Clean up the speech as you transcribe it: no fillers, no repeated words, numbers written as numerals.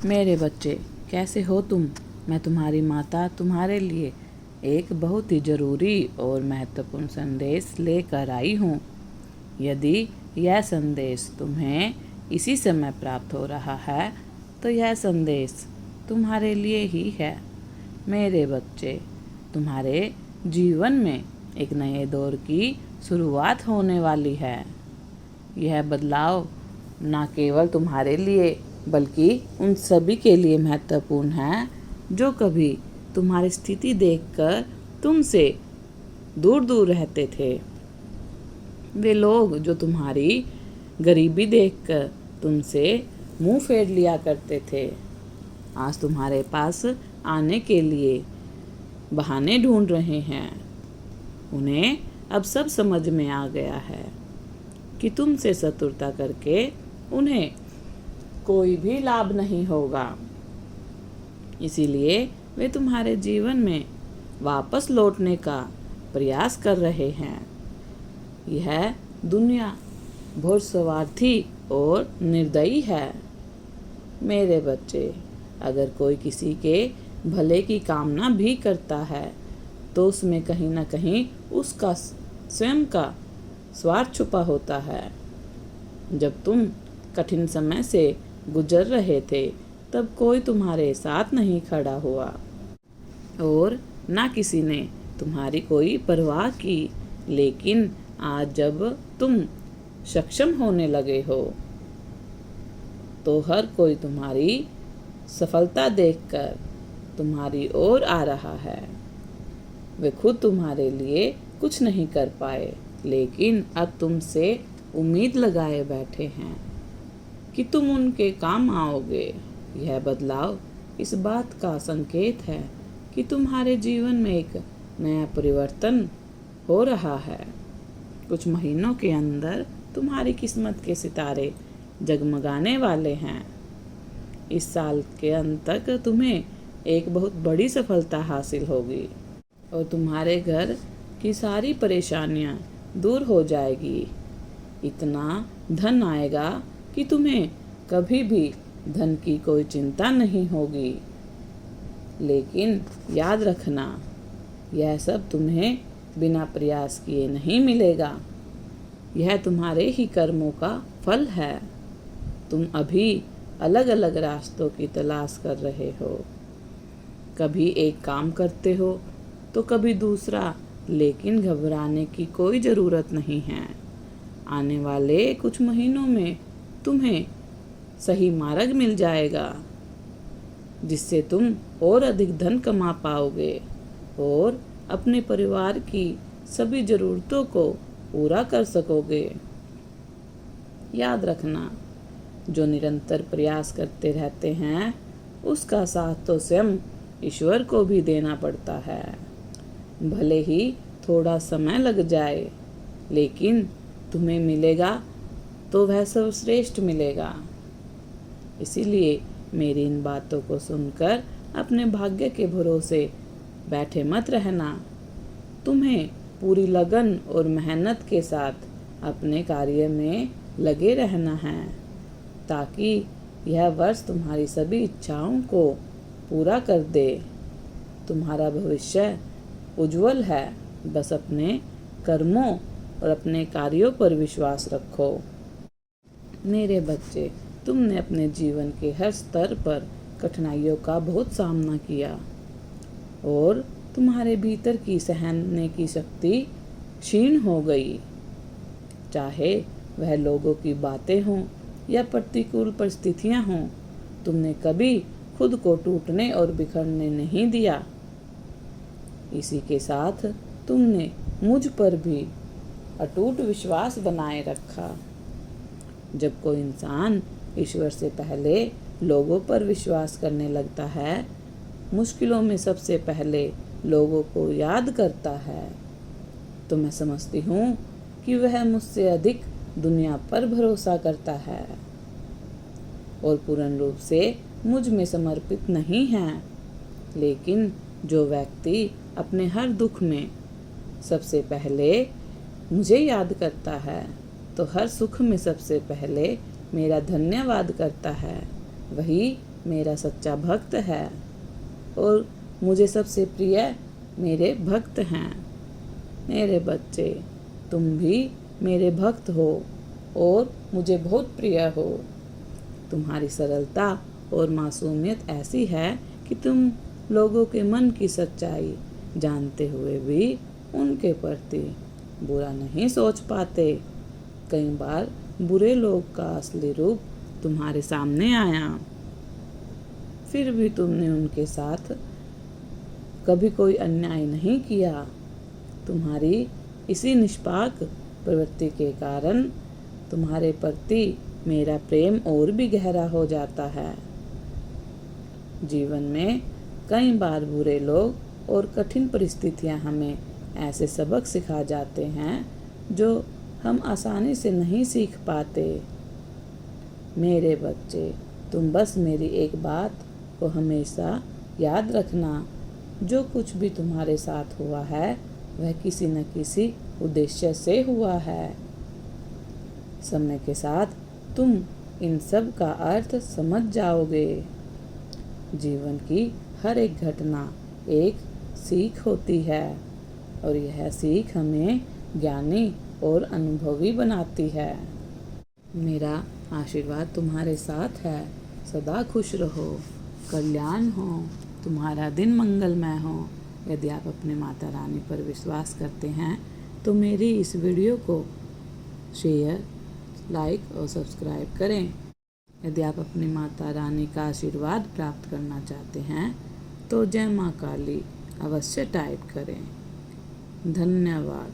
मेरे बच्चे, कैसे हो तुम? मैं तुम्हारी माता तुम्हारे लिए एक बहुत ही ज़रूरी और महत्वपूर्ण संदेश लेकर आई हूँ। यदि यह संदेश तुम्हें इसी समय प्राप्त हो रहा है तो यह संदेश तुम्हारे लिए ही है। मेरे बच्चे, तुम्हारे जीवन में एक नए दौर की शुरुआत होने वाली है। यह बदलाव न केवल तुम्हारे लिए बल्कि उन सभी के लिए महत्वपूर्ण है जो कभी तुम्हारी स्थिति देखकर तुमसे दूर दूर रहते थे। वे लोग जो तुम्हारी गरीबी देखकर तुमसे मुंह फेर लिया करते थे, आज तुम्हारे पास आने के लिए बहाने ढूंढ रहे हैं। उन्हें अब सब समझ में आ गया है कि तुमसे शत्रुता करके उन्हें कोई भी लाभ नहीं होगा। इसीलिए वे तुम्हारे जीवन में वापस लौटने का प्रयास कर रहे हैं। यह दुनिया बहुत स्वार्थी और निर्दयी है। मेरे बच्चे, अगर कोई किसी के भले की कामना भी करता है तो उसमें कहीं ना कहीं उसका स्वयं का स्वार्थ छुपा होता है। जब तुम कठिन समय से गुजर रहे थे तब कोई तुम्हारे साथ नहीं खड़ा हुआ और ना किसी ने तुम्हारी कोई परवाह की। लेकिन आज जब तुम सक्षम होने लगे हो तो हर कोई तुम्हारी सफलता देखकर तुम्हारी ओर आ रहा है। वे खुद तुम्हारे लिए कुछ नहीं कर पाए, लेकिन अब तुमसे उम्मीद लगाए बैठे हैं कि तुम उनके काम आओगे। यह बदलाव इस बात का संकेत है कि तुम्हारे जीवन में एक नया परिवर्तन हो रहा है। कुछ महीनों के अंदर तुम्हारी किस्मत के सितारे जगमगाने वाले हैं। इस साल के अंत तक तुम्हें एक बहुत बड़ी सफलता हासिल होगी और तुम्हारे घर की सारी परेशानियां दूर हो जाएगी। इतना धन आएगा कि तुम्हें कभी भी धन की कोई चिंता नहीं होगी। लेकिन याद रखना, यह सब तुम्हें बिना प्रयास किए नहीं मिलेगा। यह तुम्हारे ही कर्मों का फल है। तुम अभी अलग अलग रास्तों की तलाश कर रहे हो। कभी एक काम करते हो तो कभी दूसरा, लेकिन घबराने की कोई ज़रूरत नहीं है। आने वाले कुछ महीनों में तुम्हें सही मार्ग मिल जाएगा जिससे तुम और अधिक धन कमा पाओगे और अपने परिवार की सभी ज़रूरतों को पूरा कर सकोगे। याद रखना, जो निरंतर प्रयास करते रहते हैं उसका साथ तो स्वयं ईश्वर को भी देना पड़ता है। भले ही थोड़ा समय लग जाए, लेकिन तुम्हें मिलेगा तो वह सर्वश्रेष्ठ मिलेगा। इसीलिए मेरी इन बातों को सुनकर अपने भाग्य के भरोसे बैठे मत रहना। तुम्हें पूरी लगन और मेहनत के साथ अपने कार्य में लगे रहना है ताकि यह वर्ष तुम्हारी सभी इच्छाओं को पूरा कर दे। तुम्हारा भविष्य उज्जवल है। बस अपने कर्मों और अपने कार्यों पर विश्वास रखो। मेरे बच्चे, तुमने अपने जीवन के हर स्तर पर कठिनाइयों का बहुत सामना किया और तुम्हारे भीतर की सहने की शक्ति क्षीण हो गई। चाहे वह लोगों की बातें हों या प्रतिकूल परिस्थितियां हों, तुमने कभी खुद को टूटने और बिखरने नहीं दिया। इसी के साथ तुमने मुझ पर भी अटूट विश्वास बनाए रखा। जब कोई इंसान ईश्वर से पहले लोगों पर विश्वास करने लगता है, मुश्किलों में सबसे पहले लोगों को याद करता है, तो मैं समझती हूँ कि वह मुझसे अधिक दुनिया पर भरोसा करता है और पूर्ण रूप से मुझ में समर्पित नहीं है। लेकिन जो व्यक्ति अपने हर दुख में सबसे पहले मुझे याद करता है तो हर सुख में सबसे पहले मेरा धन्यवाद करता है, वही मेरा सच्चा भक्त है और मुझे सबसे प्रिय मेरे भक्त हैं। मेरे बच्चे, तुम भी मेरे भक्त हो और मुझे बहुत प्रिय हो। तुम्हारी सरलता और मासूमियत ऐसी है कि तुम लोगों के मन की सच्चाई जानते हुए भी उनके प्रति बुरा नहीं सोच पाते। कई बार बुरे लोग का असली रूप तुम्हारे सामने आया, फिर भी तुमने उनके साथ कभी कोई अन्याय नहीं किया। तुम्हारी इसी निष्पाक प्रवृत्ति के कारण तुम्हारे प्रति मेरा प्रेम और भी गहरा हो जाता है। जीवन में कई बार बुरे लोग और कठिन परिस्थितियां हमें ऐसे सबक सिखा जाते हैं जो हम आसानी से नहीं सीख पाते। मेरे बच्चे, तुम बस मेरी एक बात को हमेशा याद रखना, जो कुछ भी तुम्हारे साथ हुआ है वह किसी न किसी उद्देश्य से हुआ है। समय के साथ तुम इन सब का अर्थ समझ जाओगे। जीवन की हर एक घटना एक सीख होती है और यह सीख हमें ज्ञानी और अनुभवी बनाती है। मेरा आशीर्वाद तुम्हारे साथ है। सदा खुश रहो, कल्याण हो, तुम्हारा दिन मंगलमय हो। यदि आप अपने माता रानी पर विश्वास करते हैं तो मेरी इस वीडियो को शेयर, लाइक और सब्सक्राइब करें। यदि आप अपनी माता रानी का आशीर्वाद प्राप्त करना चाहते हैं तो जय माँ काली अवश्य टाइप करें। धन्यवाद।